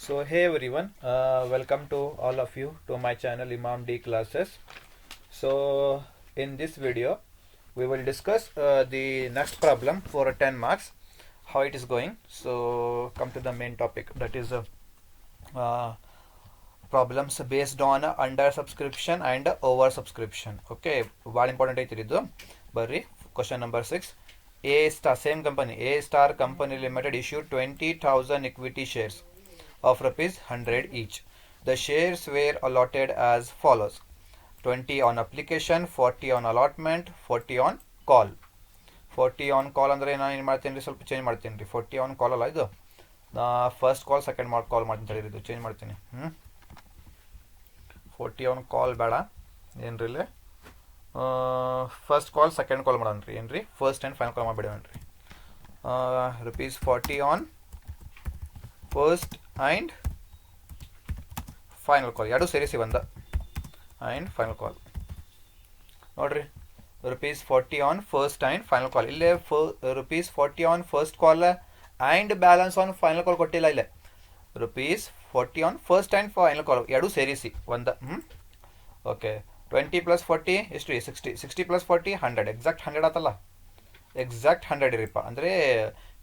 So hey everyone, welcome to all of you to my channel Imam D classes. So in this video we will discuss the next problem for 10 marks, how it is going. So come to the main topic, that is uh, problems based on under subscription and over subscription. Okay, ಭಾಳ important ಐತಿ ಇದು. ಬರ್ರಿ question number 6. A star same company, A star company limited issued 20,000 equity shares of rupees 100 each. The shares were allotted as follows: 20 on application, 40 on allotment, 40 on call. 40 on call ಅಂದರೆ ನಾನು ಏನು ಮಾಡ್ತೀನಿ ರೀ, ಸ್ವಲ್ಪ change ಮಾಡ್ತೀನಿ ರೀ. 40 on call ಅಲ್ಲ ಇದು, ಫಸ್ಟ್ ಕಾಲ್ ಸೆಕೆಂಡ್ ಕಾಲ್ ಮಾಡ್ತೀನಿ ತಡೀರಿ, ಇದು ಚೇಂಜ್ ಮಾಡ್ತೀನಿ. 40 on ಕಾಲ್ ಬೇಡ, ಏನ್ರಿ ಇಲ್ಲಿ ಫಸ್ಟ್ ಕಾಲ್ ಸೆಕೆಂಡ್ ಕಾಲ್ ಮಾಡೋಣ ಏನ್ರಿ, ಫಸ್ಟ್ ಆ್ಯಂಡ್ ಫೈನಲ್ ಕಾಲ್ ಮಾಡಿಬಿಡೋಣ್ರಿ. rupees 40 on first and final call, ಎರಡು ಸೇರಿಸಿ ಬಂದ ಆ್ಯಂಡ್ ಫೈನಲ್ ಕಾಲ್. ನೋಡ್ರಿ, rupees 40 on first and final ಕಾಲ್. ಇಲ್ಲೇ rupees 40 on first call and balance on final call ಕೊಟ್ಟಿಲ್ಲ. ಇಲ್ಲೇ rupees 40 on first and final call ಎರಡು ಸೇರಿಸಿ ಒಂದ. ಓಕೆ, 20 + 40 ಎಷ್ಟು ರೀ? 60. 60 + 40 100, ಎಕ್ಸಾಕ್ಟ್ 100 ಆತಲ್ಲ. ಎಕ್ಸಾಕ್ಟ್ 100 ಇರಿಪ್ಪ, ಅಂದರೆ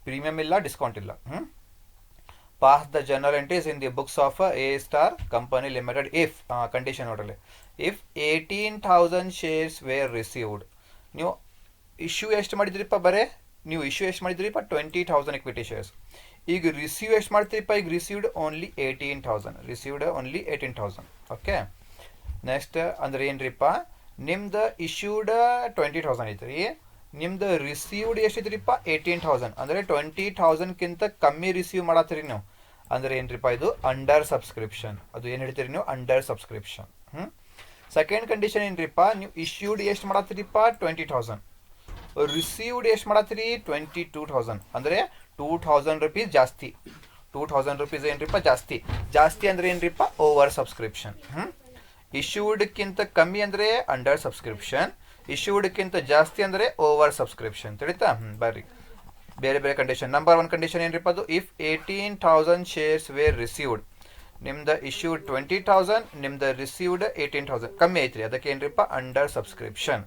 ಪ್ರೀಮಿಯಮ್ ಇಲ್ಲ, ಡಿಸ್ಕೌಂಟ್ ಇಲ್ಲ. Pass the general entries in the books of a Star Company Limited if, condition ನೋಡ್ರಲ್ಲಿ, ಇಫ್ 18,000 ಶೇರ್ಸ್ ವೇರ್ ರಿಸೀವ್ಡ್. ನೀವು ಇಶ್ಯೂ ಎಷ್ಟು ಮಾಡಿದ್ರಿಪ್ಪ? ನೀವು ಇಶ್ಯೂ ಎಷ್ಟು ಮಾಡಿದ್ರಿಪ್ಪ? 20,000 ಇಕ್ವಿಟಿ ಶೇರ್ಸ್. ಈಗ ರಿಸೀವ್ ಎಷ್ಟು ಮಾಡ್ತೀರಿಪ್ಪ? ಈಗ ರಿಸೀವ್ಡ್ ಓನ್ಲಿ 18,000. ಓಕೆ, ನೆಕ್ಸ್ಟ್ ಅಂದ್ರೆ ಏನ್ರಿಪ್ಪ, ನಿಮ್ದು ಇಶ್ಯೂಡ್ 20,000 ಐತ್ರಿ, ನಿಮ್ದು ರಿಸೀವ್ಡ್ ಎಷ್ಟಿದ್ರಿಪ್ಪ? 18,000. ಅಂದರೆ 20,000ಕ್ಕಿಂತ ಕಮ್ಮಿ ರಿಸೀವ್ ಮಾಡತ್ತೀರಿ ನೀವು, ಅಂದ್ರೆ ಏನ್ರಿಪ್ಪ ಇದು ಅಂಡರ್ ಸಬ್ಸ್ಕ್ರಿಪ್ಷನ್. ಅದು ಏನು ಹೇಳ್ತೀರಿ ನೀವು? Under subscription. ಸೆಕೆಂಡ್ ಕಂಡೀಷನ್ ಏನ್ರಿಪ್ಪ, ನೀವು ಇಶ್ಯೂಡ್ ಎಷ್ಟು ಮಾಡತ್ತೀರಿಪ್ಪ? 20,000. ರಿಸೀವ್ಡ್ ಎಷ್ಟು ಮಾಡತ್ತೀರಿ? 22,000. ಅಂದರೆ 2,000 ರೂಪೀಸ್ ಜಾಸ್ತಿ. 2,000 ರೂಪೀಸ್ ಏನ್ರಿಪ್ಪ? ಜಾಸ್ತಿ ಅಂದ್ರೆ ಏನ್ರಿಪ್ಪ? Over subscription. ಇಶ್ಯೂಡ್ಕ್ಕಿಂತ ಕಮ್ಮಿ ಅಂದರೆ ಅಂಡರ್ ಸಬ್ಸ್ಕ್ರಿಪ್ಷನ್, ಇಶ್ಯೂಡ್ಕ್ಕಿಂತ ಜಾಸ್ತಿ ಅಂದರೆ ಓವರ್ ಸಬ್ಸ್ಕ್ರಿಪ್ಷನ್. ತಿಳಿತಾ? ಬರ್ರಿ, ಬೇರೆ ಬೇರೆ ಕಂಡೀಷನ್. ನಂಬರ್ 1 ಕಂಡೀಷನ್ ಏನ್ರಿಪ್ಪ? ಅದು ಇಫ್ 18,000 ಶೇರ್ಸ್ ವೇರ್ ರಿಸೀವ್ಡ್. ನಿಮ್ದು ಇಶ್ಯೂಡ್ 20,000, ನಿಮ್ದು ರಿಸೀವ್ಡ್ 18,000, ಕಮ್ಮಿ ಐತ್ರಿ, ಅದಕ್ಕೆ ಏನ್ರಿಪ್ಪ? Under subscription.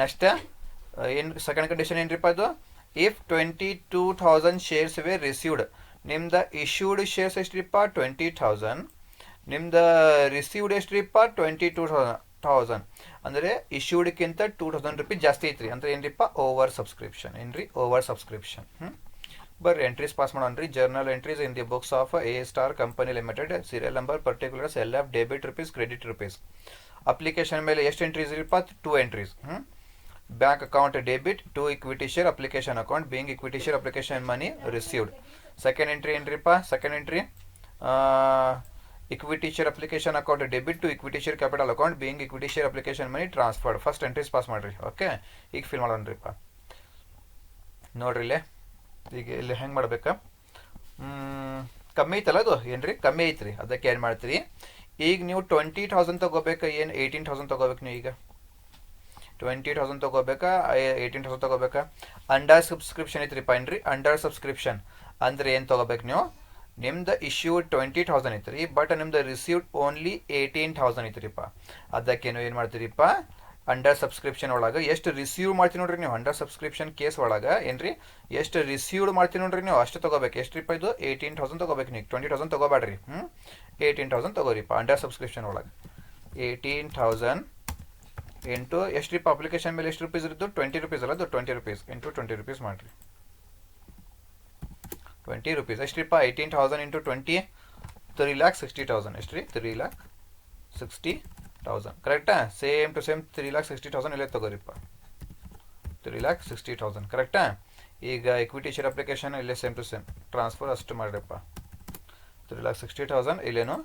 Next second condition ಏನ್ರಿಪ್ಪ? ಅದು ಇಫ್ 22,000 ಶೇರ್ಸ್ ವೇರ್ ರಿಸೀವ್ಡ್. ನಿಮ್ದು ಇಶ್ಯೂಡ್ ಶೇರ್ಸ್ ಎಷ್ಟ್ರಿಪ್ಪ? 20,000. ನಿಮ್ದು ರಿಸೀವ್ಡ್ ಎಷ್ಟ್ರಿಪ್ಪ? 22,000. ಅಂದರೆ ಇಶ್ಯೂಡ್ಕ್ಕಿಂತ 2,000 ರೂಪೀಸ್ ಜಾಸ್ತಿ ಐತ್ರಿ, ಅಂದ್ರೆ ಏನ್ರಿಪ್ಪ? Over subscription. ಏನ್ರಿ? Over subscription. ಬರ್ರಿ ಎಂಟ್ರೀಸ್ ಪಾಸ್ ಮಾಡೋಣ್ರಿ. Journal entries in the books of a Star Company Limited, serial number, particulars, LF, debit rupees, credit rupees. Application ಮೇಲೆ ಎಷ್ಟು ಎಂಟ್ರೀಸ್ ಇರಿಪ್ಪ? 2 entries. Bank account debit, 2 equity share application account, being equity share application money received. Second entry ಏನ್ರಿಪ್ಪ? Second entry equity share application account debit to equity share capital account, being equity share application money transferred. First entries pass ಮಾಡ್ರಿ. Okay, ಈಗ fill ಮಾಡೋಣ್ರಿಪ್ಪ. ನೋಡ್ರಿ ಈಗ ಇಲ್ಲಿ ಹೆಂಗೆ ಮಾಡ್ಬೇಕಾ? ಕಮ್ಮಿ ಐತಲ್ಲ ಅದು, ಏನ್ರಿ? ಕಮ್ಮಿ ಐತ್ರಿ, ಅದಕ್ಕೆ ಏನು ಮಾಡ್ತೀರಿ? ಈಗ ನೀವು 20,000 ತಗೋಬೇಕಾ, ಏನು 18,000 ತಗೋಬೇಕು? ನೀವು ಈಗ 20,000 ತಗೋಬೇಕಾ, 18,000 ತಗೋಬೇಕಾ? ಅಂಡರ್ ಸಬ್ಸ್ಕ್ರಿಪ್ಷನ್ ಐತ್ರಿಪ್ಪ. ಏನ್ರಿ? ಅಂಡರ್ ಸಬ್ಸ್ಕ್ರಿಪ್ಷನ್ ಅಂದ್ರೆ ಏನು ತಗೋಬೇಕು ನೀವು? ನಿಮ್ದು ಇಶ್ಯೂಡ್ 20,000 ಐತ್ರಿ, ಬಟ್ ನಿಮ್ದು ರಿಸೀವ್ಡ್ ಓನ್ಲಿ 18,000 ಐತ್ರಿಪ್ಪ. ಅದಕ್ಕೇನು ಏನು ಮಾಡ್ತೀರಿಪ್ಪ? ಅಂಡರ್ ಸಬ್ಸ್ಕ್ರಿಪ್ಷನ್ ಒಳಗೆ ಎಷ್ಟು ರಿಸೀವ್ ಮಾಡ್ತೀವಿ ನೋಡ್ರಿ ನೀವು, ಅಂಡರ್ ಸಬ್ಸ್ಕ್ರಿಪ್ಷನ್ ಕೇಸ್ ಒಳಗೆ ಏನ್ರಿ, ಎಷ್ಟು ರಿಸೀವ್ಡ್ ಮಾಡ್ತೀವಿ ನೋಡ್ರಿ ನೀವು, ಅಷ್ಟು ತಗೋಬೇಕು. ಎಷ್ಟ್ರಿಪ್ಪ? ಇದು 18,000 ತಗೋಬೇಕು. ನೀವು 20,000 ತಗೋಬೇಡ್ರಿ, 18,000 ತಗೋರಿಪ್ಪ ಅಂಡರ್ ಸಬ್ಸ್ಕ್ರಿಪ್ಷನ್ ಒಳಗೆ. 18,000 ಇಂಟು ಎಷ್ಟ್ರಿಪ್ಪ? ಅಪ್ಲಿಕೇಶನ್ ಮೇಲೆ ಎಷ್ಟು ರೂಪೀಸ್ ಇದ್ದು? 20 ರೂಪೀಸ್ ಅಲ್ಲ, ಅದು 20 ರೂಪೀಸ್ ಇಂಟು 20 ರೂಪೀಸ್ ಮಾಡಿರಿ. 20 ರೂಪೀಸ್ ಎಷ್ಟ್ರಿಪ್ಪ? 18,000 ಇಂಟು 20, 3,60,000. ಎಷ್ಟ್ರಿ? 3,60,000. ಕರೆಕ್ಟಾ? ಸೇಮ್ ಟು ಸೇಮ್ 3,60,000 ಇಲ್ಲೇ ತಗೋರಿಪ್ಪ. 3,60,000 ಕರೆಕ್ಟಾ? ಈಗ ಇಕ್ವಿಟಿ ಶೇರ್ ಅಪ್ಲಿಕೇಶನ್ ಇಲ್ಲೇ ಸೇಮ್ ಟು ಸೇಮ್ ಟ್ರಾನ್ಸ್ಫರ್ ಅಷ್ಟು ಮಾಡಿರಪ್ಪ. 3,60,000 ಇಲ್ಲೇನು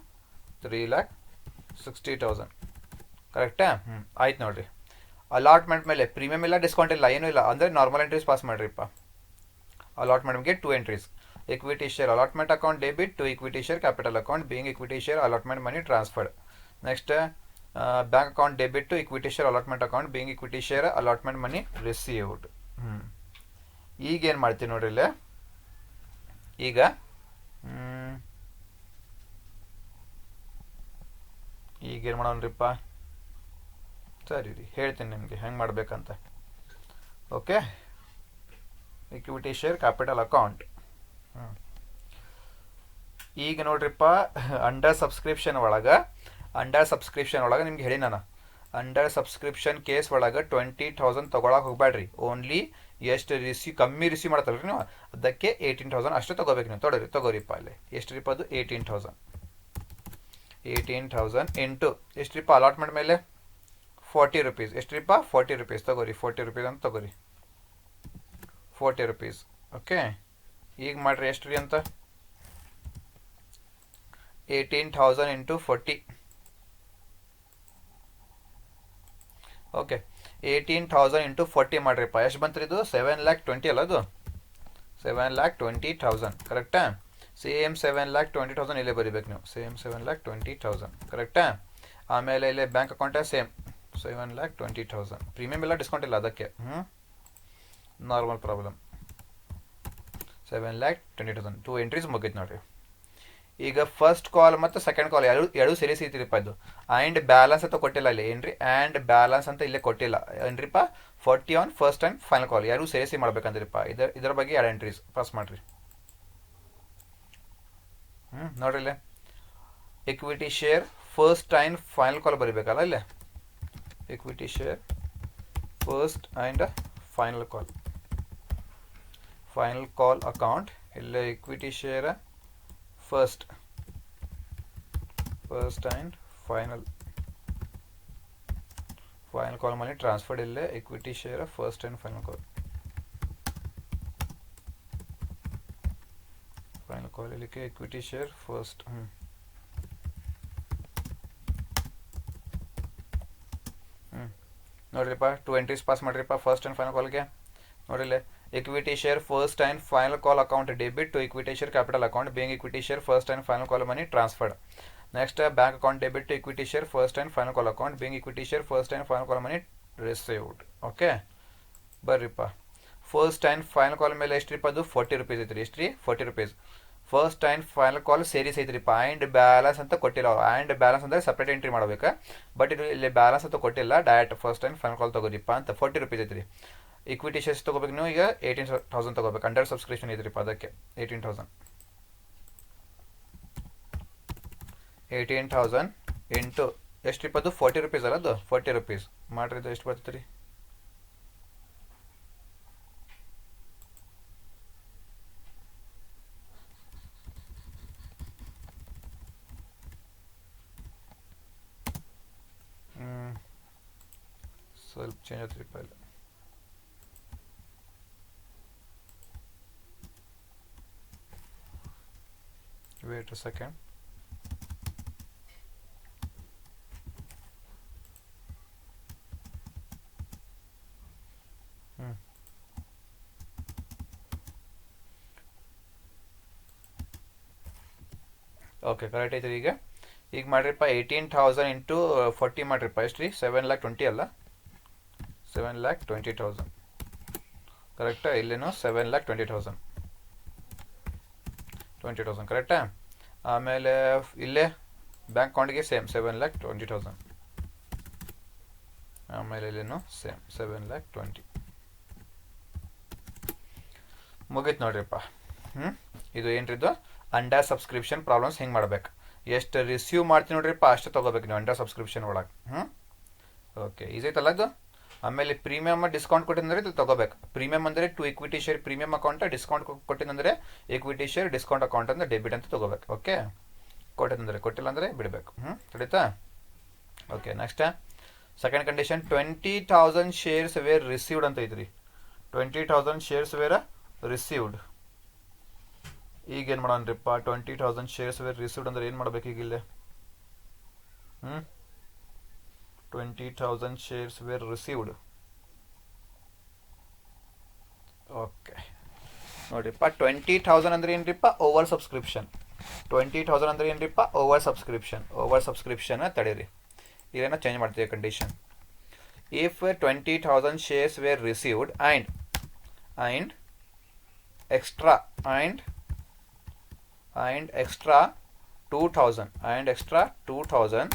3,60,000 ಕರೆಕ್ಟಾ? ಆಯ್ತು ನೋಡ್ರಿ. ಅಲಾಟ್ಮೆಂಟ್ ಮೇಲೆ ಪ್ರೀಮಿಯಮ್ ಇಲ್ಲ, ಡಿಸ್ಕೌಂಟ್ ಇಲ್ಲ, ಏನೂ ಇಲ್ಲ, ಅಂದರೆ ನಾರ್ಮಲ್ ಎಂಟ್ರೀಸ್ ಪಾಸ್ ಮಾಡಿರಿಪ್ಪ. ಅಲಾಟ್ಮೆಂಟ್ಗೆ 2 entries. equity share allotment account debit to equity share capital account, being equity share allotment money transferred. Next, bank account debit to equity share allotment account, being equity share allotment money received. ಈಗ ಏನು ಮಾಡ್ತೀನಿ ನೋಡ್ರಿ ಇಲ್ಲೇ, ಈಗ ಈಗೇನು ಮಾಡೋಣ್ರಿಪ್ಪ, ಸರಿ ರೀ ಹೇಳ್ತೀನಿ ನಿಮಗೆ ಹೆಂಗೆ ಮಾಡಬೇಕಂತ. Okay, equity share capital account. ಈಗ ನೋಡ್ರಿಪ್ಪ, ಅಂಡರ್ ಸಬ್ಸ್ಕ್ರಿಪ್ಷನ್ ಒಳಗೆ ನಿಮ್ಗೆ ಹೇಳಿ ನಾನು, ಅಂಡರ್ ಸಬ್ಸ್ಕ್ರಿಪ್ಷನ್ ಕೇಸ್ ಒಳಗೆ 20,000 ತೊಗೊಳಕ್ಕೆ ಹೋಗ್ಬೇಡ್ರಿ. ಓನ್ಲಿ ಎಷ್ಟು ಕಮ್ಮಿ ರಿಸೀವ್ ಮಾಡ್ತಾರಲ್ರಿ ನೀವು, ಅದಕ್ಕೆ 18,000 ಅಷ್ಟೇ ತೊಗೋಬೇಕು ನೀವು. ತೊಗೋರಿಪ್ಪ ಅಲ್ಲಿ ಎಷ್ಟು ರೀಪ ಅದು 18,000 ಇಂಟು ಎಷ್ಟು ರೀಪ ಅಲಾಟ್ಮೆಂಟ್ ಮೇಲೆ 40 rupees. ಎಷ್ಟು ರೀಪ 40 rupees ತೊಗೋರಿ. 40 rupees ಅಂತ ತೊಗೋರಿ, 40 rupees. ಓಕೆ, ಈಗ ಮಾಡ್ರಿ ಎಷ್ಟು ರೀ ಅಂತ, 18,000 ಇಂಟು 40. Okay, 18,000 into 40 ಮಾಡ್ರಿಪ್ಪ. ಎಷ್ಟು ಬಂತ್ರಿ ಇದು? 7,20,000 ಅಲ್ಲ ಅದು, 7,20,000 ಕರೆಕ್ಟಾ? ಸೇಮ್ 7,20,000 ಇಲ್ಲೇ ಬರಿಬೇಕು ನೀವು, ಸೇಮ್ 7,20,000 ಕರೆಕ್ಟಾ? ಆಮೇಲೆ ಇಲ್ಲೇ ಬ್ಯಾಂಕ್ ಅಕೌಂಟ ಸೇಮ್ 7,20,000. ಪ್ರೀಮಿಯಮ್ ಎಲ್ಲ ಡಿಸ್ಕೌಂಟ್ ಇಲ್ಲ ಅದಕ್ಕೆ, ನಾರ್ಮಲ್ ಪ್ರಾಬ್ಲಮ್. 7,20,000 2 ಎಂಟ್ರೀಸ್ ಮುಗಿತು ನೋಡ್ರಿ. ಈಗ ಫಸ್ಟ್ ಕಾಲ್ ಮತ್ತು ಸೆಕೆಂಡ್ ಕಾಲ್ ಎರಡು ಸೇರಿಸಿ ಐತಿರಿಪ್ಪ. ಇದು ಆ್ಯಂಡ್ ಬ್ಯಾಲೆನ್ಸ್ ಅಂತ ಕೊಟ್ಟಿಲ್ಲ ಇಲ್ಲಿ, ಏನ್ರಿ ಆ್ಯಂಡ್ ಬ್ಯಾಲೆನ್ಸ್ ಅಂತ ಇಲ್ಲೇ ಕೊಟ್ಟಿಲ್ಲ ಏನ್ರಿಪ್ಪ. 40 ಆನ್ ಫಸ್ಟ್ ಆ್ಯಂಡ್ ಫೈನಲ್ ಕಾಲ್ ಯಾರು ಸೇರಿಸಿ ಮಾಡ್ಬೇಕಂದ್ರಿಪ್ಪ. ಇದರ ಬಗ್ಗೆ 2 ಎಂಟ್ರೀಸ್ ಪಾಸ್ ಮಾಡಿರಿ. ನೋಡ್ರಿ ಇಲ್ಲೇ equity share first and final call ಬರಿಬೇಕಲ್ಲ ಇಲ್ಲೇ, equity share first and final call account. ಇಲ್ಲೇ equity share first and final call money transferred. ಇಲ್ಲೇ equity share first and final call ಇಲ್ಲಿಕ್ಕೆ ಇಕ್ವಿಟಿ ಶೇರ್ ಫಸ್ಟ್. ನೋಡ್ರಿಪ್ಪ 2 entries pass ಮಾಡ್ರಿಪ್ಪ first and final ಕಾಲ್ಗೆ. ನೋಡಿಲ್ಲ, equity share first and final call account debit to equity share capital account being equity share first and final call money transferred. Next, bank account debit to equity share first and final call account being equity share first and final call money received. Okay, ಬರ್ರಿಪ್ಪ first and final call ಮೇಲೆ ಎಷ್ಟು ರೀಪ ಅದು 40 rupees ಐತ್ರಿ. ಎಷ್ಟು ರೀ 40 rupees. First and final call ಸೇರಿಸ್ ಐತ್ರಿಪ್ಪ. And balance ಅಂತ ಕೊಟ್ಟಿಲ್ಲ. ಆ್ಯಂಡ್ ಬ್ಯಾಲೆನ್ಸ್ ಅಂದರೆ ಸಪ್ರೇಟ್ ಎಂಟ್ರಿ ಮಾಡ್ಬೇಕು, ಬಟ್ ಇದು ಇಲ್ಲಿ ಬ್ಯಾಲೆನ್ಸ್ ಅಂತ ಕೊಟ್ಟಿಲ್ಲ. Direct first and final call ತಗೋರಿಪ್ಪ ಅಂತ 40 rupees ಐತ್ರಿ. ಇಕ್ವಿಟಿ ಶೇರ್ಸ್ ತೊಗೋಬೇಕು ನೀವು, ಈಗ 18,000 ತೊಗೋಬೇಕು. ಅಂಡರ್ ಸಬ್ಸ್ಕ್ರಿಪ್ಷನ್ ಇದ್ರಿಪ್ಪ ಅದಕ್ಕೆ 18,000 ಇಂಟು ಎಷ್ಟು ರೀ ಅದು 40 rupees ಅಲ್ಲ, ಅದು 40 rupees ಮಾಡ್ರಿ. ಇದು ಎಷ್ಟು ಬರ್ತದೆ ರೀ? ಸ್ವಲ್ಪ ಚೇಂಜ್ ಆಯ್ತು ರೀ. Wait a second. Okay, correct ಐತ್ರಿ. ಈಗ ಮಾಡ್ರಿಪ್ಪ 18,000 ಇಂಟು 40 ಮಾಡ್ರಿಪ್ಪ. ಎಷ್ಟು ರೀ 7,20,000 ಅಲ್ಲ, 7,20,000 ಕರೆಕ್ಟಾ? ಇಲ್ಲೇನು 7,20,000 ಕರೆಕ್ಟಾ? ಆಮೇಲೆ ಇಲ್ಲೇ ಬ್ಯಾಂಕ್ ಅಕೌಂಟ್ಗೆ ಸೇಮ್ 7,20,000. ಆಮೇಲೆ ಇಲ್ಲೇನು ಸೇಮ್ 7,20,000 ಮುಗೀತು ನೋಡ್ರಿಪ್ಪ. ಇದು ಏನ್ರಿದು ಅಂಡರ್ ಸಬ್ಸ್ಕ್ರಿಪ್ಷನ್ ಪ್ರಾಬ್ಲಮ್ಸ್ ಹೆಂಗೆ ಮಾಡ್ಬೇಕು. ಎಷ್ಟು ರಿಸೀವ್ ಮಾಡ್ತೀನಿ ನೋಡ್ರಿಪ್ಪ ಅಷ್ಟು ತೊಗೋಬೇಕು ನೀವು ಅಂಡರ್ ಸಬ್ಸ್ಕ್ರಿಪ್ಷನ್ ಒಳಗೆ. ಓಕೆ, ಈಸಿ ಐತಲ್ಲ ಅದು. ಆಮೇಲೆ ಪ್ರೀಮಿಯಮ್ ಡಿಸ್ಕೌಂಟ್ ಕೊಟ್ಟಿದ್ದಂದ್ರೆ ಇದು ತೊಗೋಬೇಕು. ಪ್ರೀಮಿಯಮ್ ಅಂದರೆ to equity share premium account, discount ಕೊಟ್ಟಿದ್ದಂದ್ರೆ ಇಕ್ವಿಟಿ ಶೇರ್ ಡಿಸ್ಕೌಂಟ್ ಅಕೌಂಟ್ ಅಂದರೆ ಡೆಬಿಟ್ ಅಂತ ತೊಗೋಬೇಕು. ಓಕೆ, ಕೊಟ್ಟಿದ್ದಂದ್ರೆ, ಕೊಟ್ಟಿಲ್ಲ ಅಂದರೆ ಬಿಡಬೇಕು. ತಿಳಿತಾ? Okay, next second condition 20,000 shares were received ಅಂತ ಐತ್ರಿ. 20,000 ಶೇರ್ಸ್ ವೇರ್ ರಿಸೀವ್ಡ್. ಈಗ ಏನು ಮಾಡೋಣ್ರಿಪ್ಪ, 20,000 ಶೇರ್ಸ್ ವೇರ್ ರಿಸೀವ್ಡ್ ಅಂದ್ರೆ ಏನು ಮಾಡ್ಬೇಕು ಈಗ ಇಲ್ಲೇ? 20,000 shares were received. ಓಕೆ ನೋಡಿಪ್ಪ, 20,000 ಅಂದ್ರೆ ಏನ್ರಿಪ್ಪ ಓವರ್ ಸಬ್ಸ್ಕ್ರಿಪ್ಷನ್. 20,000 ಅಂದ್ರೆ ಏನ್ರಿಪ್ಪ ಓವರ್ ಸಬ್ಸ್ಕ್ರಿಪ್ಷನ್ ತಡೀರಿ. ಇದೇನ ಚೇಂಜ್ ಮಾಡ್ತೀವಿ condition. If 20,000 shares were received and extra 2,000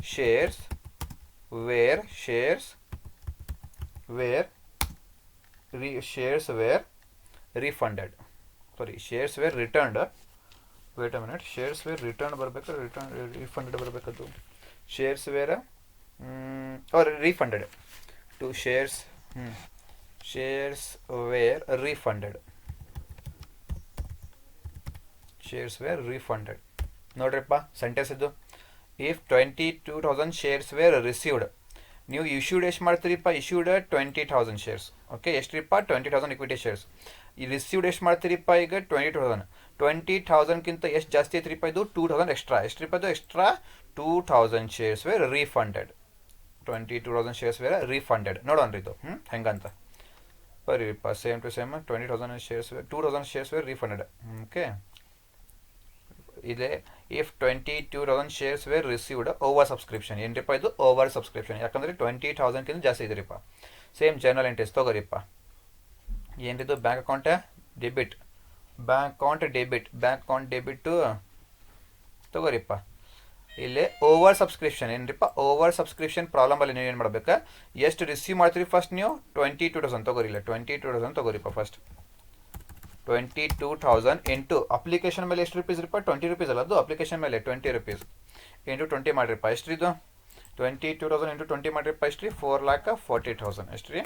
shares were shares were refunded. Sorry, shares were returned. Wait a minute. Shares were returned ಬರಬೇಕು, refunded ಬರಬೇಕದು. Shares were or refunded. To shares shares were refunded. Shares were refunded. ನೋಡ್ರಿಪ್ಪ sentence ಇದು. If 22,000 shares were received, ನೀವು issued ಎಷ್ಟು ಮಾಡ್ತೀರಿಪ್ಪ? Issued 20,000 shares. Okay, ಎಷ್ಟ್ರಿಪ್ಪ? 20,000 equity shares. ಈ received ಎಷ್ಟು ಮಾಡ್ತೀರಿಪ್ಪ? ಈಗ 20,000. 20,000ಗಿಂತ ಎಷ್ಟು ಜಾಸ್ತಿ ಐತ್ರಿಪ್ಪ? ಇದು 2,000 ಎಕ್ಸ್ಟ್ರಾ. ಎಷ್ಟ್ರಿಪ್ಪ ಇದು extra? 2,000 shares were refunded. 22,000 shares were refunded. ನೋಡೋಣ್ರಿ ಇದು ಹೆಂಗಂತ ಬರೀರಿಪ್ಪ. Same to same 20,000 shares 2,000 shares were refunded. Okay, ಇದೆ if 22,000 shares were received over subscription. ಏನ್ರಿಪ್ಪ ಇದು? Over subscription. ಯಾಕಂದ್ರೆ 20,000ಕಿಂತ ಜಾಸ್ತಿ ಇದರಿಪ್ಪ. ಸೇಮ್ ಜರ್ನಲ್ ಎಂಟ್ರೀಸ್ ತಗೋರಿಪ್ಪ. ಏನ್ರಿದು? Bank account debit, bank account debit ತಗೋರಿಪ್ಪ. ಇಲ್ಲಿ ಓವರ್ ಸಬ್ಸ್ಕ್ರಿಪ್ಷನ್ ಏನ್ರಿಪ್ಪ? ಓವರ್ ಸಬ್ಸ್ಕ್ರಿಪ್ಷನ್ ಪ್ರಾಬ್ಲಮ್ ಅಲ್ಲಿ ನೀವು ಏನು ಮಾಡ್ಬೇಕಾ? ಎಷ್ಟು ರಿಸೀವ್ ಮಾಡ್ತೀರಿ ಫಸ್ಟ್ ನೀವು? 22,000 ತಗೋರಿಲ್ಲ. 22,000 ತಗೋರಿಪ್ಪ ಫಸ್ಟ್. 22,000 ಇಂಟು ಅಪ್ಲಿಕೇಶನ್ ಮೇಲೆ ಎಷ್ಟು ರುಪೀಸ್ ಇರಪ್ಪ? 20 ರುಪೀಸ್ ಅಲ್ಲ, ಅದು ಅಪ್ಲಿಕೇಶನ್ ಮೇಲೆ 20 ರುಪೀಸ್ ಇಂಟು 20 ಮಾಡಿರಪ್ಪ. ಎಷ್ಟ್ರಿದು? 22,000 ಇಂಟು 20 ಮಾಡಿರಪ್ಪ. ಎಷ್ಟ್ರಿ? 4,40,000. ಎಷ್ಟ್ರಿ?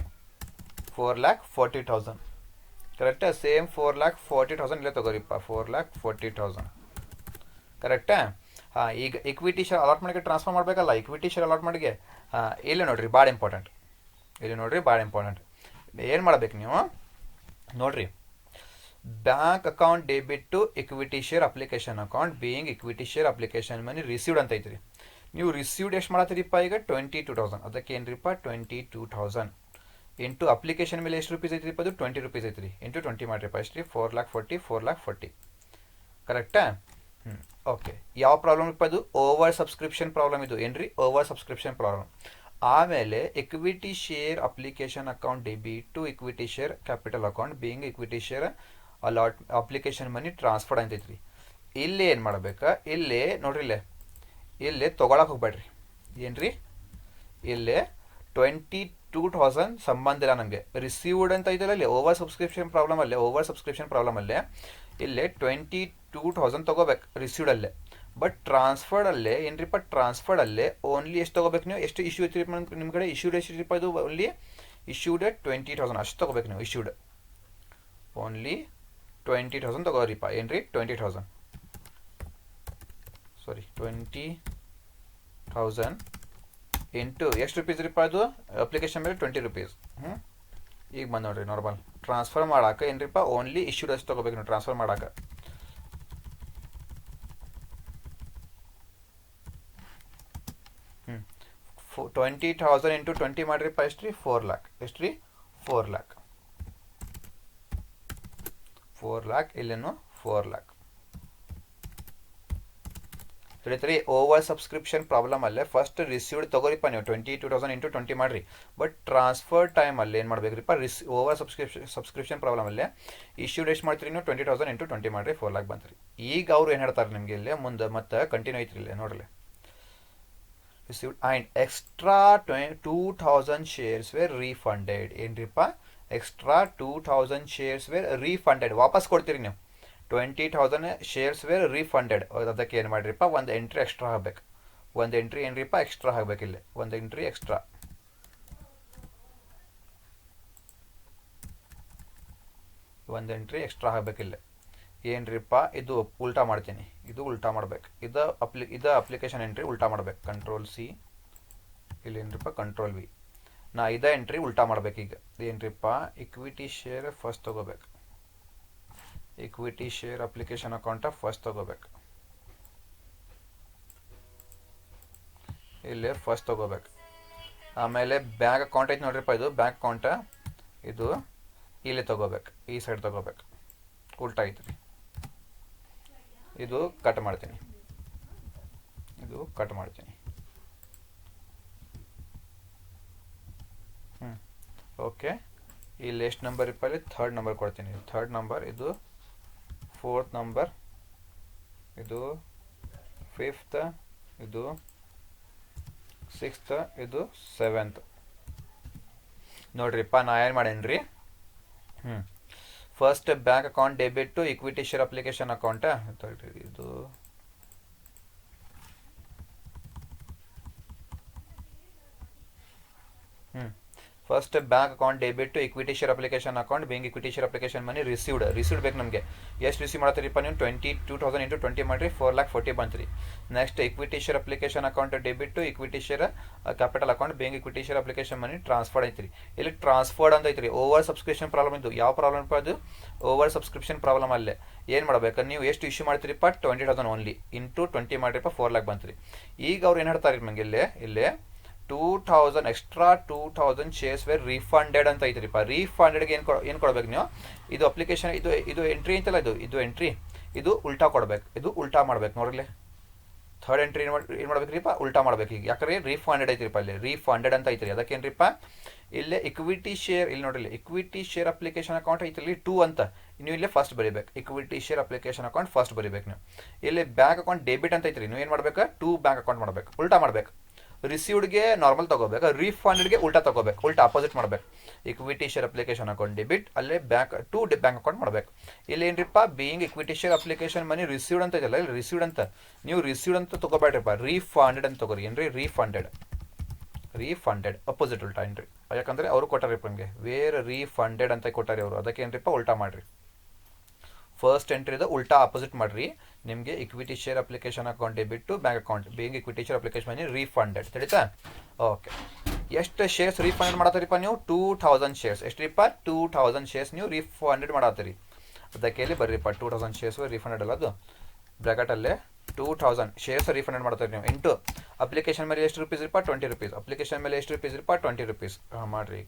4,40,000. ಕರೆಕ್ಟಾ? ಸೇಮ್ 4,40,000 ಇಲ್ಲೇ ತಗೋರಿಪ್ಪ. 4,40,000 ಕರೆಕ್ಟಾ? ಹಾಂ, ಈಗ ಇಕ್ವಿಟಿ ಶೇರ್ ಅಲಾಟ್ಮೆಂಟ್ಗೆ ಟ್ರಾನ್ಸ್ಫರ್ ಮಾಡಬೇಕಲ್ಲ. ಇಕ್ವಿಟಿ ಶೇರ್ ಅಲಾಟ್ಮೆಂಟ್ಗೆ ಇಲ್ಲೇ ನೋಡ್ರಿ, ಭಾಳ ಇಂಪಾರ್ಟೆಂಟ್. ಇಲ್ಲಿ ನೋಡ್ರಿ, ಭಾಳ ಇಂಪಾರ್ಟೆಂಟ್. ಏನು ಮಾಡ್ಬೇಕು ನೀವು ನೋಡ್ರಿ? Bank account debit to equity share application account being equity share application money received ಅಂತ ಐತ್ರಿ. ನೀವು ರಿಸೀವ್ಡ್ ಎಷ್ಟು ಮಾಡತ್ತೀರಿಪ್ಪ? ಈಗ 22,000. ಅದಕ್ಕೆ ಏನ್ರಿಪ್ಪ? 22,000 ಇಂಟು ಅಪ್ಲಿಕೇಶನ್ ಮೇಲೆ ಎಷ್ಟು ರುಪೀಸ್ ಐತ್ರಿಪ್ಪ? ಅದು 20 ರುಪೀಸ್ ಐತ್ರಿ. ಇಂಟು 20 ಮಾಡಿರಿಪ್ಪ. ಎಷ್ಟು ರೀ? 4,40,000. ಕರೆಕ್ಟಾ? ಓಕೆ, ಯಾವ ಪ್ರಾಬ್ಲಮ್ ಇಪ್ಪ? ಅದು ಓವರ್ ಸಬ್ಸ್ಕ್ರಿಪ್ಷನ್ ಪ್ರಾಬ್ಲಮ್. ಇದು ಏನ್ರಿ? Over subscription problem. ಆಮೇಲೆ equity share application account debit to equity share capital account being equity share application money transfer ಅಂತೈತ್ರಿ. ಇಲ್ಲಿ ಏನು ಮಾಡ್ಬೇಕಾ? ಇಲ್ಲೇ ನೋಡ್ರಿ, ಇಲ್ಲೇ ತೊಗೊಳಕ್ಕೆ ಹೋಗ್ಬೇಡ್ರಿ. ಏನ್ರಿ? ಇಲ್ಲೇ 22,000 ಸಂಬಂಧ ಇಲ್ಲ ನಮಗೆ. ರಿಸೀವ್ಡ್ ಅಂತ ಐತಲ್ಲ ಇಲ್ಲಿ ಓವರ್ ಸಬ್ಸ್ಕ್ರಿಪ್ಷನ್ ಪ್ರಾಬ್ಲಮ್ ಅಲ್ಲೇ ಇಲ್ಲೇ 22,000 ತೊಗೋಬೇಕು ರಿಸೀವ್ಡ್ ಅಲ್ಲೇ. ಬಟ್ ಟ್ರಾನ್ಸ್ಫರ್ಡ್ ಅಲ್ಲೇ ಏನ್ರಿಪ್ಪ? ಟ್ರಾನ್ಸ್ಫರ್ಡ್ ಅಲ್ಲೇ ಓನ್ಲಿ ಎಷ್ಟು ತೊಗೋಬೇಕು ನೀವು? ಎಷ್ಟು ಇಶ್ಯೂ ಐತ್ರಿಪ್ಪ ನಿಮ್ಮ ಕಡೆ? ಇಶ್ಯೂಡ್ ಎಷ್ಟಿರಿಪ್ಪ? ಇದು ಓನ್ಲಿ ಇಶ್ಯೂಡ್ 20,000 ಅಷ್ಟು ತೊಗೋಬೇಕು ನೀವು. Issued only 20,000 ತಗೋರಿಪ್ಪ. ಏನ್ರಿ? 20,000 ಸಾರಿ 20,000 ಇಂಟು ಎಷ್ಟು ರುಪೀಸ್ ರೀಪ್ಪ? ಅದು ಅಪ್ಲಿಕೇಶನ್ ಮೇಲೆ 20 ರುಪೀಸ್. ಈಗ ಬಂದು ನೋಡ್ರಿ, ನಾರ್ಮಲ್ ಟ್ರಾನ್ಸ್ಫರ್ ಮಾಡಾಕ ಏನ್ರಿಪ್ಪ? ಓನ್ಲಿ ಇಶ್ಯೂಡ್ ಅಷ್ಟು ತೊಗೋಬೇಕು ನೀವು ಟ್ರಾನ್ಸ್ಫರ್ ಮಾಡಾಕ. 20,000 ಇಂಟು 20 ಮಾಡಿರಿಪ್ಪ. ಎಷ್ಟ್ರಿ? 4 lakh. ಎಷ್ಟ್ರಿ? 4 lakh. 4 lakh. ಇಲ್ಲೇನು 4 lakh. ತಿಳಿತ್ರಿ? ಓವರ್ ಸಬ್ಸ್ಕ್ರಿಪ್ಷನ್ ಪ್ರಾಬ್ಲಮ್ ಅಲ್ಲೇ ಫಸ್ಟ್ ರಿಸೀವ್ಡ್ ತಗೋರಿಪ್ಪ ನೀವು. 22,000 ಇಂಟು 20 ಮಾಡಿರಿ. ಬಟ್ ಟ್ರಾನ್ಸ್ಫರ್ ಟೈಮ್ ಅಲ್ಲಿ ಏನು ಮಾಡ್ಬೇಕ್ರಿಪ್ಪ? ಓವರ್ ಸಬ್ಸ್ಕ್ರಿಪ್ಷನ್ ಪ್ರಾಬ್ಲಮ್ ಅಲ್ಲೇ ಇಶ್ಯೂಡ್ ಎಷ್ಟು ಮಾಡ್ತೀರಿ ನೀವು? 20,000 ಇಂಟು 20 ಮಾಡಿರಿ. 4 lakh ಬಂತ್ರಿ. ಈಗ ಅವ್ರು ಏನು ಹೇಳ್ತಾರೆ ನಿಮಗೆ ಇಲ್ಲಿ ಮುಂದೆ ಮತ್ತೆ ಕಂಟಿನ್ಯೂ ಐತ್ರಿ ಇಲ್ಲೇ ನೋಡ್ರಿ. Received and extra 2,000 shares were refunded. ಏನ್ರಿಪ್ಪ? Extra 2,000 shares were refunded. ವಾಪಸ್ ಕೊಡ್ತೀರಿ ನೀವು. 20,000 ಶೇರ್ಸ್ ವೇರ್ ರೀಫಂಡೆಡ್. ಅದಕ್ಕೆ ಏನು ಮಾಡಿರಿಪ್ಪ? ಒಂದು ಎಂಟ್ರಿ ಎಕ್ಸ್ಟ್ರಾ ಆಗಬೇಕು. ಒಂದು ಎಂಟ್ರಿ ಏನ್ರಿಪ್ಪ? ಎಕ್ಸ್ಟ್ರಾ ಆಗಬೇಕಿಲ್ಲ. ಒಂದು ಎಂಟ್ರಿ ಎಕ್ಸ್ಟ್ರಾ. ಒಂದು ಎಂಟ್ರಿ ಎಕ್ಸ್ಟ್ರಾ ಆಗಬೇಕಿಲ್ಲ. ಏನ್ರಿಪ್ಪ? ಇದು ಉಲ್ಟಾ ಮಾಡ್ತೀನಿ. ಇದು ಉಲ್ಟಾ ಮಾಡ್ಬೇಕು. ಇದು ಅಪ್ಲಿಕೇಶನ್ ಎಂಟ್ರಿ ಉಲ್ಟಾ ಮಾಡ್ಬೇಕು. Control C. ಇಲ್ಲಿ ಏನ್ರಿಪ್ಪ? Control V. ನಾ ಇದ ಎಂಟ್ರಿ ಉಲ್ಟಾ ಮಾಡ್ಬೇಕು. ಈಗ ಏನ್ರಿಪ್ಪ? ಇಕ್ವಿಟಿ ಶೇರ್ ಫಸ್ಟ್ ತಗೋಬೇಕು. Equity share application account first ತಗೋಬೇಕು. ಇಲ್ಲಿ ಫಸ್ಟ್ ತಗೋಬೇಕು. ಆಮೇಲೆ ಬ್ಯಾಂಕ್ ಅಕೌಂಟ್ ಐತೆ ನೋಡ್ರಿಪ್ಪ. ಇದು ಬ್ಯಾಂಕ್ ಅಕೌಂಟ ಇದು ಇಲ್ಲಿ ತಗೋಬೇಕು. ಈ ಸೈಡ್ ತಗೋಬೇಕು. ಉಲ್ಟಾ ಐತ್ರಿ. ಇದು ಕಟ್ ಮಾಡ್ತೀನಿ. ಓಕೆ, ಇಲ್ಲಿ ಎಷ್ಟು ನಂಬರ್ ಇಪ್ಪ? ಇಲ್ಲಿ 3rd ನಂಬರ್ ಕೊಡ್ತೀನಿ. 3rd ನಂಬರ್, ಇದು 4th ನಂಬರ್, ಇದು 5th, ಇದು 6th, ಇದು 7th. ನೋಡ್ರಿಪ್ಪ ನಾ ಏನು ಮಾಡೇನ್ರಿ. First bank account debit to equity share application account. ಇದು first bank account debit to equity share application account being equity share application money received ಬೇಕು ನಮಗೆ. ಎಷ್ಟು ರಿಸೀವ್ ಮಾಡತ್ತೀರಿಪ್ಪ ನೀವು? 22,000 ಇಂಟು 20 ಮಾಡಿರಿ 4,40,000 ಬಂತ್ರಿ. Next equity share application account debit to equity share capital account being equity share application money transferred ಐತ್ರಿ. ಇಲ್ಲಿ transferred ಅಂತ ಐತ್ರಿ. ಓವರ್ ಸಬ್ಸ್ಕ್ರಿಪ್ಷನ್ ಪ್ರಾಬ್ಲಮ್ ಇದು. ಯಾವ ಪ್ರಾಬ್ಲಮ್ ಅದು? ಓವರ್ ಸಬ್ಸ್ಕ್ರಿಪ್ಷನ್ ಪ್ರಾಬ್ಲಮ್ ಅಲ್ಲೇ. ಏನು ಮಾಡಬೇಕು ನೀವು? ಎಷ್ಟು ಇಶ್ಯೂ ಮಾಡ್ತೀರಿಪ್ಪ? 20,000 only into 20 ಮಾಡಿರಿಪ್ಪ 4,00,000 ಬಂತ್ರಿ. ಈಗ ಅವ್ರು ಏನು ಹೇಳ್ತಾರೆ ನಮಗೆ ಇಲ್ಲೇ 2,000 ಎಕ್ಸ್ಟ್ರಾ 2,000 ಶೇರ್ಸ್ ವೇರ್ ರಿಫಂಡೆಡ್ ಅಂತ ಐತ್ರಿಪ್ಪ. ರಿಫಂಡೆಡ್ಗೆ ಏನು ಕೊಡ್ಬೇಕು ನೀವು? ಇದು ಅಪ್ಲಿಕೇಶನ್ ಇದು ಎಂಟ್ರಿ ಐತಲ್ಲ, ಇದು ಎಂಟ್ರಿ, ಇದು ಉಲ್ಟಾ ಕೊಡ್ಬೇಕು. ಇದು ಉಲ್ಟಾ ಮಾಡ್ಬೇಕು ನೋಡ್ರಿ. ಥರ್ಡ್ ಎಂಟ್ರಿ ಏನು ಮಾಡ್ಬೇಕ್ರಿಪ್ಪ? ಉಲ್ಟಾ ಮಾಡ್ಬೇಕು. ಈಗ ಯಾಕಂದ್ರೆ ರಿಫಂಡೆಡ್ ಐತ್ರಿಪ್ಪ, ಇಲ್ಲಿ ರಿಫಂಡೆಡ್ ಅಂತ ಐತ್ರಿ. ಅದಕ್ಕೇನ್ರಿಪ್ಪ ಇಲ್ಲೇ ಇಕ್ವಿಟಿ ಶೇರ್, ಇಲ್ಲಿ ನೋಡ್ರಿ ಇಕ್ವಿಟಿ ಶೇರ್ ಅಪ್ಲಿಕೇಶನ್ ಅಕೌಂಟ್ ಐತಿಲ್ಲಿ 2 ಅಂತ ನೀವು ಇಲ್ಲೇ ಫಸ್ಟ್ ಬರೀಬೇಕು. Equity share application account first ಬರೀಬೇಕು ನೀವು. ಇಲ್ಲಿ ಬ್ಯಾಂಕ್ ಅಕೌಂಟ್ ಡೆಬಿಟ್ ಅಂತ ಐತ್ರಿ. ನೀವು ಏನು ಮಾಡ್ಬೇಕು? 2 ಬ್ಯಾಂಕ್ ಅಕೌಂಟ್ ಮಾಡ್ಬೇಕು, ಉಲ್ಟಾ ಮಾಡ್ಬೇಕು. ರಿಸೀವ್ಡ್ಗೆ ನಾರ್ಮಲ್ ತಗೋಬೇಕು, ರಿಫಂಡೆಡ್ಗೆ ಉಲ್ಟಾ ತಗೋಬೇಕು, ಉಲ್ಟಾ ಅಪೋಸಿಟ್ ಮಾಡ್ಬೇಕು. Equity share application account debit, ಅಲ್ಲೇ ಟು ಬ್ಯಾಂಕ್ ಅಕೌಂಟ್ ಮಾಡ್ಬೇಕು. ಇಲ್ಲಿ ಏನ್ರಿಪ್ಪ being equity share application money received ಅಂತ ಇದೆಯಲ್ಲ, ಇಲ್ಲಿ ರಿಸೀವ್ಡ್ ಅಂತ ನೀವು ರಿಸೀವ್ಡ್ ಅಂತ ತಗೋಬೇಡ್ರಿಪ್ಪ, ರಿಫಂಡೆಡ್ ಅಂತ ತಗೋರಿ. ಏನ್ರಿ? ರಿಫಂಡೆಡ್ ಅಪೋಸಿಟ್ ಉಲ್ಟಾ ಏನ್ರಿ. ಯಾಕಂದ್ರೆ ಅವರು ಕೊಟ್ಟಾರಿಪ್ಪ ನಿಮಗೆ ವೇರ್ ರಿಫಂಡೆಡ್ ಅಂತ ಕೊಟ್ಟಾರಿ ಅವರು. ಅದಕ್ಕೆ ಏನ್ರಿಪ್ಪ ಉಲ್ಟಾ ಮಾಡ್ರಿ. ಫಸ್ಟ್ ಎಂಟ್ರಿದ ಉಲ್ಟಾ ಅಪೋಸಿಟ್ ಮಾಡ್ರಿ. ನಿಮಗೆ equity share application account debit to bank account being equity share application money refunded. ತಿಳಿತಾ? ಓಕೆ. ಎಷ್ಟು ಶೇರ್ಸ್ ರಿಫಂಡೆಡ್ ಮಾಡತ್ತೀರಿಪ್ಪ ನೀವು? 2,000 ಶೇರ್ಸ್. ಎಷ್ಟ್ರಿಪ್ಪ? 2,000 ಶೇರ್ಸ್ ನೀವು ರಿಫಂಡೆಡ್ ಮಾಡತ್ತೀರಿ. ಅದಕ್ಕೆ ಇಲ್ಲಿ ಬರ್ರಿಪ್ಪ 2,000 ಶೇರ್ಸ್ ರಿಫಂಡೆಡ್ ಅಲ್ಲ, ಅದು ಬ್ರ್ಯಾಕೆಟಲ್ಲೇ 2,000 ಶೇರ್ಸ್ ರಿಫಂಡೆಡ್ ಮಾಡ್ತೀರಿ ನೀವು. ಇಂಟು ಅಪ್ಲಿಕೇಶನ್ ಮೇಲೆ ಎಷ್ಟು ರುಪೀಸ್ ಇರಪ್ಪ? 20 ರೂಪೀಸ್. ಅಪ್ಲಿಕೇಶನ್ ಮೇಲೆ ಎಷ್ಟು ರುಪೀಸ್ ಇರಪ್ಪ? 20 ರೂಪೀಸ್. ಮಾಡಿರಿ.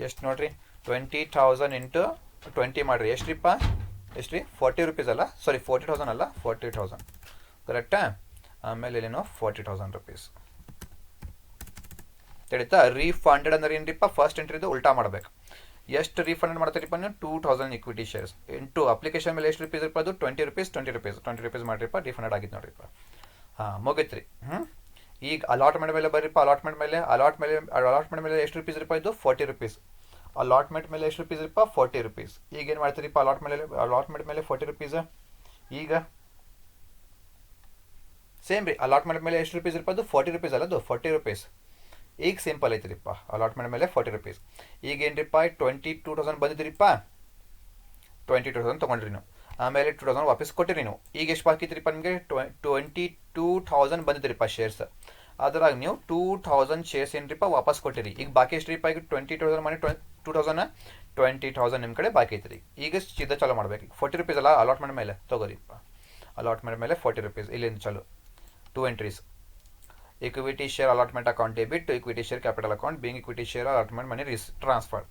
ಎಷ್ಟು ನೋಡ್ರಿ? 20,000 ಇಂಟು 20 ಮಾಡಿರಿ. ಎಷ್ಟ್ರಿಪ್ಪ? ಎಷ್ಟು ರೀ? 40 ರೂಪೀಸ್ ಅಲ್ಲ, ಸಾರಿ 40,000 ಅಲ್ಲ, 40,000 ಕರೆಕ್ಟಾ? ಆಮೇಲೆ ಇಲ್ಲೇನೋ 40,000 ರೂಪೀಸ್. ತಿಳಿತಾ? ರಿಫಂಡೆಡ್ ಅಂದ್ರೆ ಏನ್ರಿಪ್ಪ? ಫಸ್ಟ್ ಎಂಟ್ರಿದು ಉಲ್ಟಾ ಮಾಡಬೇಕು. ಎಷ್ಟು ರಿಫಂಡೆಡ್ ಮಾಡ್ತಾರಿಪ್ಪ ನೀವು? 2,000 ಇಕ್ವಿಟಿ ಶೇರ್ಸ್ ಇಂಟು ಅಪ್ಲಿಕೇಶನ್ ಮೇಲೆ ಎಷ್ಟು ರುಪೀಸ್ ಇರಪ್ಪ? ಅದು 20 ರೂಪೀಸ್ ಮಾಡಿರಿಪ್ಪ. ರಿಫಂಡೆಡ್ ಆಗಿತ್ತು ನೋಡ್ರಿಪ್ಪ. ಮುಗಿತ್ರಿ. ಈಗ ಅಲಾಟ್ಮೆಂಟ್ ಮೇಲೆ ಬರ್ರಿಪ್ಪ. ಅಲಾಟ್ಮೆಂಟ್ ಮೇಲೆ ಎಷ್ಟು ರುಪೀಸ್ ಇರಪ್ಪ? ಇದು 40 ರೂಪೀಸ್. ಅಲಾಟ್ಮೆಂಟ್ ಮೇಲೆ ಎಷ್ಟು ರುಪೀಸ್ ಇರಪ್ಪ? 40 ರೂಪೀಸ್. ಈಗ ಏನು ಮಾಡ್ತೀರಿಪ್ಪ? ಅಲಾಟ್ಮೆಂಟ್ ಮೇಲೆ 40 ರೂಪೀಸ್. ಈಗ ಸೇಮ್ ರೀ, ಅಲಾಟ್ಮೆಂಟ್ ಮೇಲೆ ಎಷ್ಟು ರುಪೀಸ್ ಇರಪ್ಪ? ಅದು 40 ರೂಪೀಸ್ ಅಲ್ಲ, ಅದು 40 ರೂಪೀಸ್. ಈಗ ಸಿಂಪಲ್ ಐತಿರಿಪ್ಪ, ಅಲಾಟ್ಮೆಂಟ್ ಮೇಲೆ 40 ರೂಪೀಸ್. ಈಗ ಏನ್ರಿಪ್ಪ? 22,000 ಬಂದಿದ್ದೀರಿಪ್ಪ. 22,000 ತೊಗೊಂಡ್ರಿ ನೀವು. ಆಮೇಲೆ 2,000 ವಾಪಸ್ ಕೊಟ್ಟಿರಿ ನೀವು. ಈಗ ಎಷ್ಟು ಬಾಕಿ ಇತ್ರಿಪ್ಪ ನಿಮಗೆ? 22,000 ಬಂದಿದ್ದೀರಿಪ್ಪ ಶೇರ್ಸ್. ಅದ್ರಾಗ ನೀವು 2,000 ಶೇರ್ಸ್ ಏನ್ರಿಪ್ಪ ವಾಪಸ್ ಕೊಟ್ಟಿರಿ. ಈಗ ಬಾಕಿ ಎಷ್ಟ್ರಿಪ್ಪ? ಈಗ 20,000 ಮನಿ 2,000 20,000 ನಿಮ್ಮ ಕಡೆ ಬಾಕಿ ಐತ್ರಿ. ಈಗ ಸೀದಾ ಚಾಲೂ ಮಾಡ್ಬೇಕು. 40 ರೂಪೀಸ್ ಅಲ್ಲ ಅಲಾಟ್ಮೆಂಟ್ ಮೇಲೆ, ತಗೋರಿಪ್ಪ. ಅಲಾಟ್ಮೆಂಟ್ ಮೇಲೆ 40 ರೂಪೀಸ್. ಇಲ್ಲಿಂದ ಚಾಲು 2 entries. Equity share allotment account debit to equity share capital account being equity share allotment money transfer.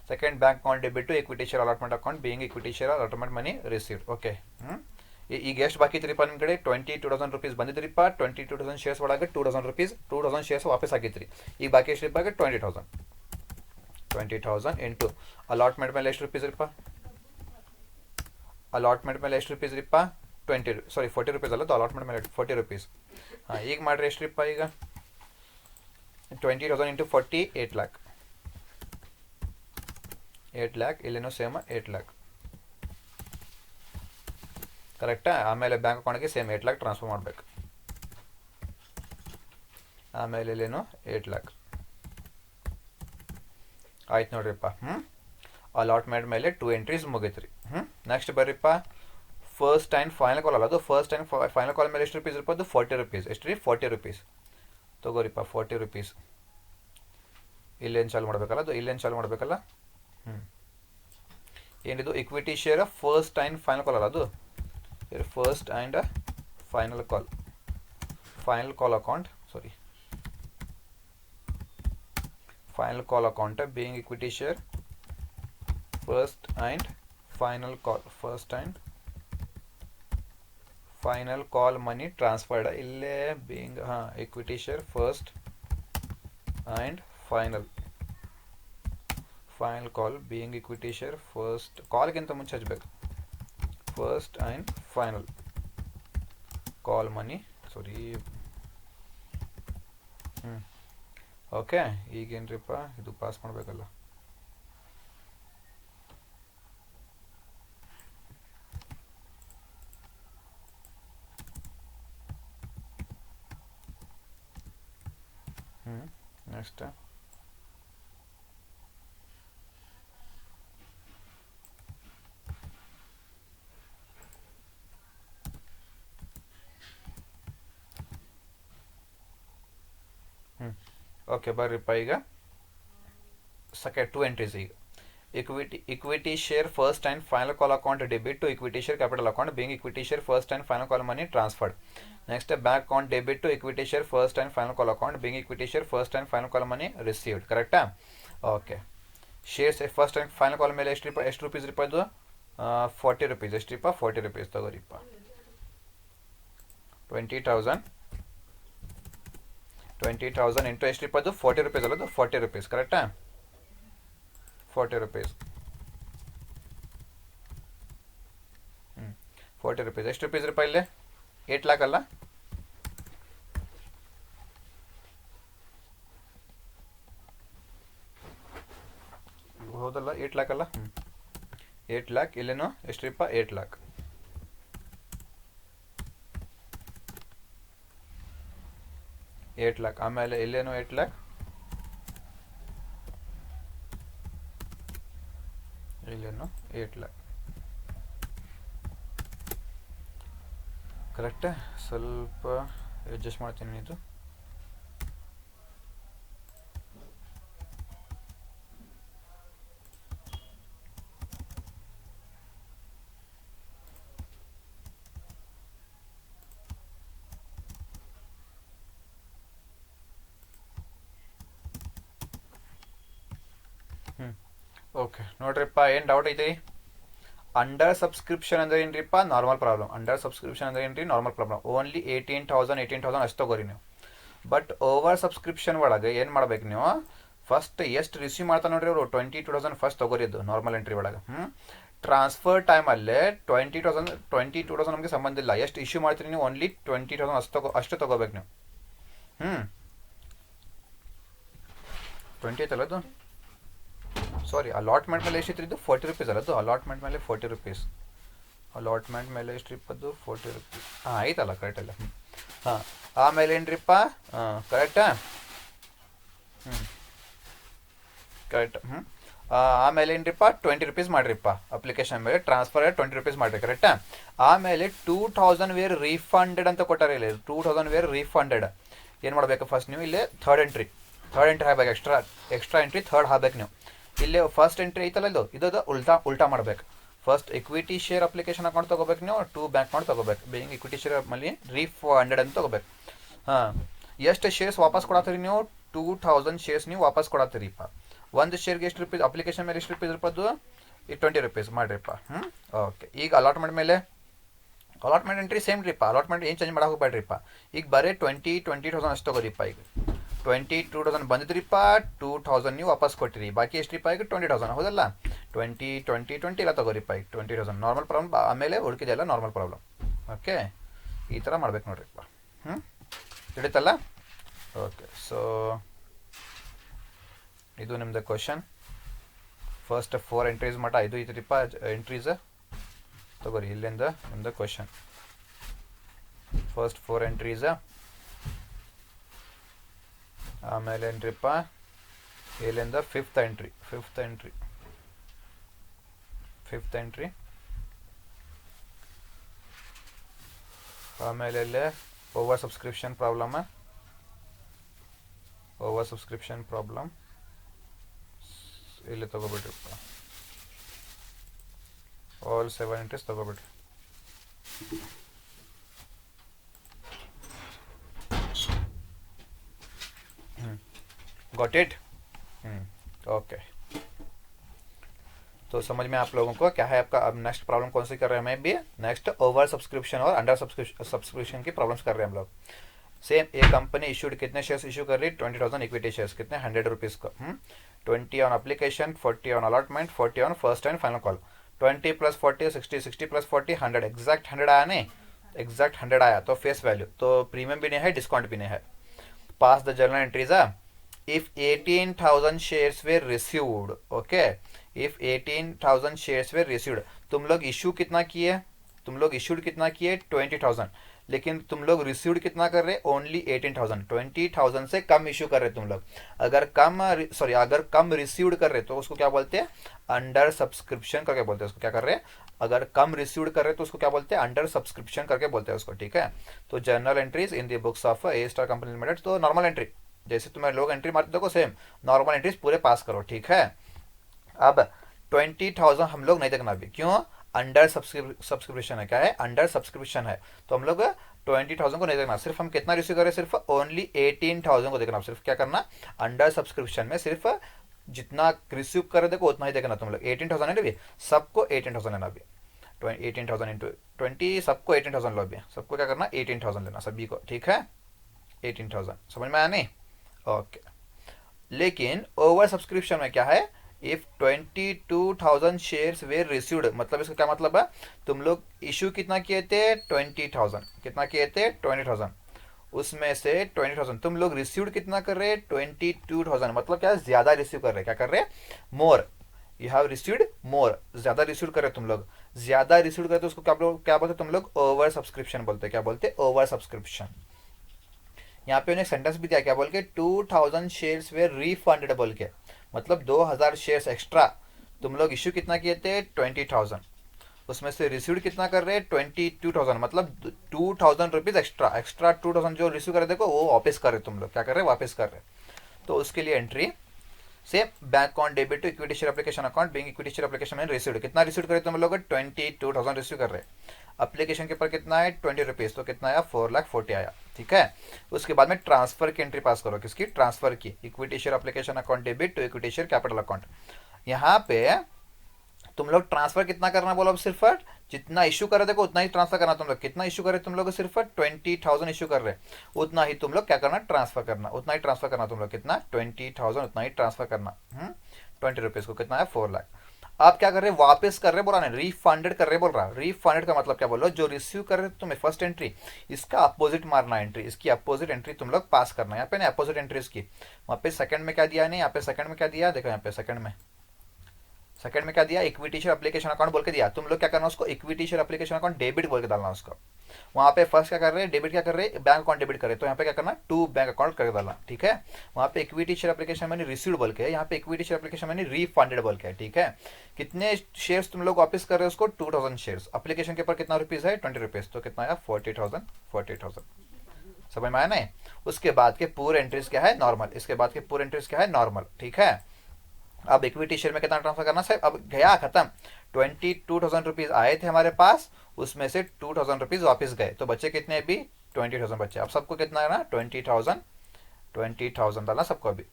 Second bank account debit to equity share allotment account being equity share allotment money received. Okay. ಈಗ ಎಷ್ಟು ಬಾಕಿ ಇತ್ರಿಪ್ಪ ನಿಮ್ಮ ಕಡೆ? 22,000 rupees ಬಂದಿದ್ರಿಪ್ಪ. 22,000 shares ಒಳಗೆ 2,000 shares ವಾಪಸ್ ಆಗಿತ್ರಿ. ಈಗ ಬಾಕಿ ಎಷ್ಟು ಇಪ್ಪ? 20,000 ಇಂಟು ಅಲಾಟ್ಮೆಂಟ್ ಮೇಲೆ ಎಷ್ಟು ರುಪೀಸ್ ಇರಪ್ಪ? ಅಲಾಟ್ಮೆಂಟ್ ಮೇಲೆ ಎಷ್ಟು ರುಪೀಸ್ ಇರಪ್ಪ? 40 ರೂಪೀಸ್ ಅಲ್ಲ, ಅಲಾಟ್ಮೆಂಟ್ ಮೇಲೆ 40 ರೂಪೀಸ್. ಈಗ ಮಾಡ್ರಿ ಎಷ್ಟ್ರಿಪ್ಪ? ಈಗ 20,000 ಇಂಟು 40 8 lakh. 8 lakh. ಇಲ್ಲೇನೋ ಸೇಮ್ 8 lakh ಕರೆಕ್ಟಾ? ಆಮೇಲೆ ಬ್ಯಾಂಕ್ ಅಕೌಂಟ್ಗೆ ಸೇಮ್ 8 lakh ಟ್ರಾನ್ಸ್ಫರ್ ಮಾಡಬೇಕು. ಆಮೇಲೆ ಇಲ್ಲೇನು 8 lakh ಆಯ್ತು ನೋಡ್ರಿಪ್ಪ. ಅಲಾಟ್ಮೆಂಟ್ ಮೇಲೆ 2 ಎಂಟ್ರೀಸ್ ಮುಗೈತ್ರಿ. ನೆಕ್ಸ್ಟ್ ಬರ್ರಿಪ್ಪ ಫಸ್ಟ್ ಆ್ಯಂಡ್ ಫೈನಲ್ ಕಾಲ್ ಅಲ್ಲ, ಅದು ಫಸ್ಟ್ ಆ್ಯಂಡ್ ಫೈನಲ್ ಕಾಲ್ ಮೇಲೆ ಎಷ್ಟು ರುಪೀಸ್ ಇರಪ್ಪ? ಅದು 40 ರೂಪೀಸ್. ಎಷ್ಟು ರೀ? 40 ರೂಪೀಸ್ ತಗೋರಿಪ್ಪ. 40 ರೂಪೀಸ್. ಇಲ್ಲೇನು ಚಾಲು ಮಾಡಬೇಕಲ್ಲ, ಅದು ಇಲ್ಲೇನು ಚಾಲು ಮಾಡಬೇಕಲ್ಲ. ಏನಿದು? Equity share first and final call ಅಲ್ಲ, ಅದು first and final call account, sorry final call account being equity share first and final call money transferred. ಇಲ್ಲೇ being equity share first and final call being equity share first ಕಾಲ್ಗಿಂತ ಮುಂಚೆ ಹಚ್ಬೇಕು. First and final call money sorry. Okay, ಈಗೇನ್ರಿಪ್ಪ ಇದು pass ಮಾಡಬೇಕಲ್ಲ. Next okay ಬರ್ರಿಪ್ಪ, ಈಗ second 2 entries. ಈಗ equity share first and final call account debit to equity share capital account being equity share first and final call money transferred. Next back account debit to equity share first and final call account being equity share first and final call money received. Correct? Okay. Shares first and final call ಮೇಲೆ ಎಷ್ಟು rupees ರೀಪ ಇದು? 40 rupees. ಎಷ್ಟ್ರಿಪ್ಪ? 40 rupees ತಗೋರಿಪ್ಪ. 20,000 into ಎಷ್ಟ್ರಿಪ್ಪ ಅದು? 40 rupees ಅಲ್ಲದು? 40 rupees. ಕರೆಕ್ಟಾ? 40 rupees. 40 rupees. ಎಷ್ಟು rupees ರೂಪಾಯಿ ಇಲ್ಲಿ? 8 lakh ಅಲ್ಲ? ಹೌದಲ್ಲ? 8 lakh ಅಲ್ಲ? 8 lakh. ಇಲ್ಲೇನು ಎಷ್ಟ್ರಿಪ್ಪ? 8 lakh. 8 lakh. ಆಮೇಲೆ ಇಲ್ಲೇನು 8 lakh. ಇಲ್ಲೇನು 8 lakh. ಕರೆಕ್ಟಾ? ಸ್ವಲ್ಪ ಅಡ್ಜಸ್ಟ್ ಮಾಡ್ತೀನಿ ಇದು. ಓಕೆ ನೋಡ್ರಿಪ್ಪ, ಏನು ಡೌಟ್ ಐತಿ? ಅಂಡರ್ ಸಬ್ಸ್ಕ್ರಿಪ್ಷನ್ ಅಂದ್ರೆ ಏನ್ರಿಪ್ಪ? Normal problem. ಅಂಡರ್ ಸಬ್ಸ್ಕ್ರಿಪ್ಷನ್ ಅಂದ್ರೆ ಏನ್ರಿ? Normal problem. ಓನ್ಲಿ 18,000 ಅಷ್ಟು ತಗೋರಿ ನೀವು. ಬಟ್ ಓವರ್ ಸಬ್ಸ್ಕ್ರಿಪ್ಷನ್ ಒಳಗೆ ಏನು ಮಾಡ್ಬೇಕು ನೀವು? ಫಸ್ಟ್ ಎಷ್ಟು ರಿಸೀವ್ ಮಾಡ್ತಾರೆ ನೋಡ್ರಿ ಅವರು, 22,000 ಫಸ್ಟ್ ತಗೋರಿದ್ದು ನಾರ್ಮಲ್ ಎಂಟ್ರಿ ಒಳಗೆ. ಟ್ರಾನ್ಸ್ಫರ್ ಟೈಮಲ್ಲೇ 22,000 ನಮಗೆ ಸಂಬಂಧ ಇಲ್ಲ. ಎಷ್ಟು ಇಶ್ಯೂ ಮಾಡ್ತೀರಿ ನೀವು? ಓನ್ಲಿ 20,000 ಅಷ್ಟು ತಗೋಬೇಕು ನೀವು. 20 ಅಲ್ಲದು? ಸಾರಿ, ಅಲಾಟ್ಮೆಂಟ್ ಮೇಲೆ ಎಷ್ಟಿತ್ತು ಇದು? 40 rupees ಅಲ್ಲದು? ಅಲಾಟ್ಮೆಂಟ್ ಮೇಲೆ 40 rupees. ಅಲಾಟ್ಮೆಂಟ್ ಮೇಲೆ ಎಷ್ಟ್ರಿಪ್ಪದು? 40 rupees. ಆಯ್ತಲ್ಲ, ಕರೆಕ್ಟ್ ಅಲ್ಲ? ಆಮೇಲೆ ಏನ್ರಿಪ್ಪ? ಕರೆಕ್ಟಾ? ಕರೆಕ್ಟ್. ಆಮೇಲೆ ಏನ್ರಿಪ್ಪ? 20 rupees ಮಾಡ್ರಿಪ್ಪ ಅಪ್ಲಿಕೇಶನ್ ಮೇಲೆ. ಟ್ರಾನ್ಸ್ಫರ್ 20 rupees ಮಾಡ್ರಿ. ಕರೆಕ್ಟಾ? ಆಮೇಲೆ 2,000 ವೇರ್ ರೀಫಂಡೆಡ್ ಅಂತ ಕೊಟ್ಟಾರೆ ಇಲ್ಲಿ. 2,000 ವೇರ್ ರೀಫಂಡೆಡ್. ಏನು ಮಾಡಬೇಕು ಫಸ್ಟ್ ನೀವು? ಇಲ್ಲಿ ಥರ್ಡ್ ಎಂಟ್ರಿ ಹಾಕ್ಬೇಕು. ಎಕ್ಸ್ಟ್ರಾ ಎಂಟ್ರಿ ಥರ್ಡ್ ಹಾಕ್ಬೇಕು ನೀವು. ಇಲ್ಲಿ ಫಸ್ಟ್ ಎಂಟ್ರಿ ಐತಲ್ಲ ಇದು ಉಲ್ಟಾ ಮಾಡ್ಬೇಕು. First equity share application account ತಗೋಬೇಕು ನೀವು. 2 ಬ್ಯಾಂಕ್ ಅಕೌಂಟ್ ತಗೋಬೇಕು. ಬೇಯಿಂಗ್ ಇಕ್ವಿಟಿ ಶೇರ್ ಮೇಲೆ ರೀಫಂಡೆಡ್ ಅಂತ ತಗೋಬೇಕು. ಎಷ್ಟು ಶೇರ್ಸ್ ವಾಪಸ್ ಕೊಡತ್ತೀರಿ ನೀವು? 2,000 ಶೇರ್ಸ್ ನೀವು ವಾಪಸ್ ಕೊಡತ್ತೀರಿಪ್ಪ. ಒಂದು ಶೇರ್ಗೆ ಎಷ್ಟು ರೂಪೀಸ್? ಅಪ್ಲಿಕೇಶನ್ ಮೇಲೆ ಎಷ್ಟು ರೂಪೀಸ್ ಇರ್ಬೋದು? 20 rupees ಮಾಡ್ರಿಪ್ಪ. ಓಕೆ, ಈಗ ಅಲಾಟ್ಮೆಂಟ್ ಮೇಲೆ ಅಲಾಟ್ಮೆಂಟ್ ಎಂಟ್ರಿ ಸೇಮ್ ರೀಪ್ಪ. ಅಲಾಟ್ಮೆಂಟ್ ಏನು ಚೇಂಜ್ ಮಾಡಕ್ಕೆ ಹೋಗ್ಬೇಡ್ರಿಪ್ಪ. ಈಗ ಬರೀ 20,000 ಅಷ್ಟು ತಗೋರಿಪ್ಪ. ಈಗ 22,000 ಬಂದಿದ್ರಿಪ್ಪ. 2,000 ನೀವು ವಾಪಸ್ ಕೊಟ್ಟಿರಿ. ಬಾಕಿ ಎಷ್ಟ್ರಿಪ್ಪ? ಈಗ 20,000. ಹೌದಲ್ಲ? 20 ಎಲ್ಲ ತಗೋರಿಪ್ಪ. ಈಗ 20,000 ನಾರ್ಮಲ್ ಪ್ರಾಬ್ಲಮ್. ಆಮೇಲೆ ಉಳ್ಕಿದೆಲ್ಲ ನಾರ್ಮಲ್ ಪ್ರಾಬ್ಲಮ್. ಓಕೆ, ಈ ಥರ ಮಾಡ್ಬೇಕು ನೋಡ್ರಿಪ್ಪ. ತಿಳಿತಲ್ಲ? ಓಕೆ, ಸೊ ಇದು ನಿಮ್ದು ಕ್ವಶನ್. ಫಸ್ಟ್ 4 ಎಂಟ್ರೀಸ್ ಮಟ್ಟ ಇದು ಐತ್ರಿಪ್ಪ ಎಂಟ್ರೀಸ್ ತಗೋರಿ. ಇಲ್ಲಿಂದ ನಿಮ್ದು ಕ್ವಶನ್. First 4 entries. ಆಮೇಲೆ ಏನ್ರಿಪ್ಪ? ಇಲ್ಲಿಂದ ಫಿಫ್ತ್ ಎಂಟ್ರಿ. ಆಮೇಲೆ ಇಲ್ಲೇ ಓವರ್ ಸಬ್ಸ್ಕ್ರಿಪ್ಷನ್ ಪ್ರಾಬ್ಲಮ್ ಇಲ್ಲಿ ತಗೋಬಿಟ್ರಿಪ್ಪ. ಆಲ್ 7 ಎಂಟ್ರೀಸ್ ತಗೋಬಿಟ್ರಿ. Got it? ओके, तो समझ में आप लोगों को क्या है आपका? अब नेक्स्ट प्रॉब्लम कौन सी कर रहे हैं? मैं भी नेक्स्ट ओवर सब्सक्रिप्शन और अंडर सब्सक्रिप्शन की प्रॉब्लम्स कर रहे हैं हम लोग. सेम, एक कंपनी इश्यूड कितने शेयर्स इशू कर रही? 20,000 इक्विटी शेयर्स. कितने? 100 rupees को. 20 on application, 40 on allotment, 40 on first and final call. 20 plus 40 60, 60 plus 40 100, exact 100 आया नहीं, एग्जैक्ट 100 आया तो फेस वैल्यू तो प्रीमियम भी नहीं है, डिस्काउंट भी नहीं है. Pass the journal entries if 18,000 shares were received, okay, if 18,000 shares were received, तुम लोग इशू कितना किए, तुम लोग इशूड कितना किए 20,000, लेकिन तुम लोग रिसीव्ड कितना कर रहे, ओनली 18,000. 20,000 से कम इशू कर रहे तुम लोग. अगर कम रिसीव्ड कर रहे तो उसको क्या बोलते हैं, अंडर सब्सक्रिप्शन करके बोलते हैं उसको. क्या कर रहे हैं, अगर कम रिसीव्ड कर रहे तो उसको क्या बोलते हैं, अंडर सब्सक्रिप्शन करके बोलते हैं उसको. ठीक है, तो journal entries in the books of A star company limited, तो नॉर्मल एंट्री जैसे तुम्हें लोग एंट्री मारते देखो सेम नॉर्मल एंट्रीज पूरे पास करो. ठीक है, अब 20,000 हम लोग नहीं देखना अभी, क्यों, अंडर सब्सक्रिप्शन है. क्या है, अंडर सब्सक्रिप्शन है, तो हम लोग 20,000 को नहीं देखना, सिर्फ हम कितना रिसीव करें, सिर्फ ओनली 18,000 को देखना. सिर्फ क्या करना, अंडर सब्सक्रिप्शन में सिर्फ जितना रिसीव करे देखो उतना ही देखना तुम लोग. 18,000 है ना, सबको 18,000 लेना अभी. 18,000 इंटू 20, सबको 18,000 लो अभी, सबको क्या करना 18,000 लेना सभी को. ठीक है, 18,000 समझ में आया नहीं, ओके. लेकिन ओवर सब्सक्रिप्शन में क्या है, इफ 22,000 शेयर्स वेर रिसीव्ड, मतलब इसका क्या मतलब है, तुम लोग इशू कितना किए थे 20,000, कितना किए थे 20,000, उसमें से 20,000 तुम लोग रिसीव्ड कितना कर रहे 22,000, मतलब क्या ज्यादा रिसीव कर रहे, क्या कर रहे, मोर, यू हैव रिसीव्ड मोर, ज्यादा रिसीव्ड कर रहे तुम लोग, ज्यादा रिसीव्ड करे तो उसको क्या बोलते तुम लोग, ओवर सब्सक्रिप्शन बोलते. क्या बोलते, ओवर सब्सक्रिप्शन. यहाँ पे उन्हें सेंटेंस भी दिया, क्या बोल के 2,000 शेयर्स वे रिफंडेड बोल के, मतलब 2,000 शेयर्स एक्स्ट्रा तुम लोग इश्यू कितना किए थे 20,000, उसमें से रिसीव्ड कितना कर रहे 22,000, मतलब 2,000 रुपीज एक्स्ट्रा 2,000 जो रिसीव करे देखो वो वापस कर रहे तुम लोग, क्या कर रहे वापस कर रहे. तो उसके लिए एंट्री से bank account debit to equity share application account being equity share application में रिसीव्ड, कितना रिसीव करे तुम लोग 22,000 रिसीव कर रहे. एप्लीकेशन के ऊपर कितना है 20 रुपीज, तो कितना आया 4,40,000 आया. ठीक है, उसके बाद में ट्रांसफर की एंट्री पास करो, किसकी, ट्रांसफर की, equity share application account debit to equity share capital account. यहाँ पे तुम लोग ट्रांसफर कितना करना बोलो, अब सिर्फ जितना इशू करे देखो उतना ही ट्रांसफर करना. तुम लोग कितना इशू करे, तुम लोग सिर्फ 20,000 इशू कर रहे, उतना ही तुम लोग क्या करना, ट्रांसफर करना, उतना ही ट्रांसफर करना तुम लोग, कितना 20,000 उतना ही ट्रांसफर करना. 20 रुपीज को कितना है 4 लाख. आप क्या कर रहे, वापस कर रहे बोला नहीं, रिफंडेड कर रहे बोल रहा. रिफंडेड का मतलब क्या बोलो, जो रिसीव कर रहे तुम्हें फर्स्ट एंट्री, इसका अपोजिट मारना एंट्री, इसकी अपोजिट एंट्री तुम लोग पास करना. यहाँ पे ना अपोजिट एंट्री इसकी, वहाँ पे सेकंड में क्या दिया नहीं, यहाँ पे सेकंड में क्या दिया देखो, यहाँ पे सेकंड में क्या दिया, इक्विटी शेयर एप्लीकेशन अकाउंट बोल के दिया. तुम लोग क्या करना, उसको equity share application account debit बोल के डालना उसको. वहां पे फर्स्ट क्या कर रहे हैं, डेबिट क्या कर रहे हैं, बैंक अकाउंट डेबिट कर रहे, तो यहाँ पे क्या करना, टू बैंक अकाउंट करके डालना. ठीक है, वहां पे इक्विटी शेयर एप्लीकेशन मैंने रिसीव्ड बोल के, यहाँ पे इक्विटी शेयर एप्लीकेशन मैंने रिफंडेड बोल के. ठीक है, कितने शेयर्स तुम लोग वापस कर रहे हो उसको, 2,000 शेयर्स. एप्लीकेशन के ऊपर कितना रुपीज है 20 रुपीज, तो कितना आया 40,000. समझ में आया नहीं. उसके बाद के पूरे एंट्रीज क्या है नॉर्मल, इसके बाद के पूरे एंट्रीज क्या है नॉर्मल. ठीक है, अब इक्विटी शेयर में कितना ट्रांसफर करना है, अब गया खत्म. 22,000 रुपीज आए थे हमारे पास, उसमें से 2,000 रुपीज वापस गए, तो बच्चे कितने अभी 20,000 बच्चे. अब सबको कितना है ना 20,000 डालना सबको. अभी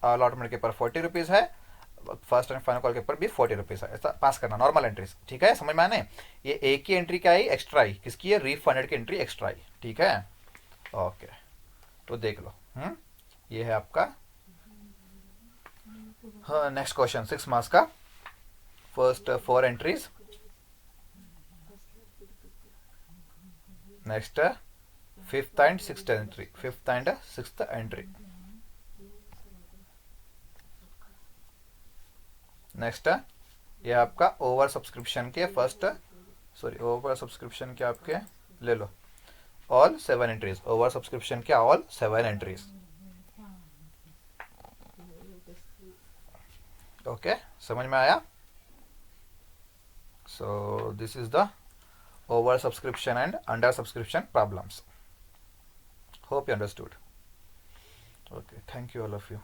अलॉटमेंट के ऊपर 40 रुपीज है, फर्स्ट एंड फाइनल कॉल के ऊपर भी 40 रुपीज है, ऐसा पास करना नॉर्मल एंट्रीज. ठीक है, समझ में आने. ये एक ही एंट्री क्या आई एक्स्ट्रा आई, किसकी है, रिफंडेड की एंट्री एक्स्ट्रा आई. ठीक है, ओके, तो देख लो. ये है आपका नेक्स्ट क्वेश्चन 6 मार्क्स का. First 4 entries, next 5th and 6th entry, 5th and 6th entry. Next ये आपका ओवर सब्सक्रिप्शन के ओवर सब्सक्रिप्शन के आपके ले लो ऑल 7 एंट्रीज, ओवर सब्सक्रिप्शन के ऑल 7 एंट्रीज. ओके, समझ में आया. So this is the over subscription and under subscription problems. Hope you understood. Okay, thank you all of you.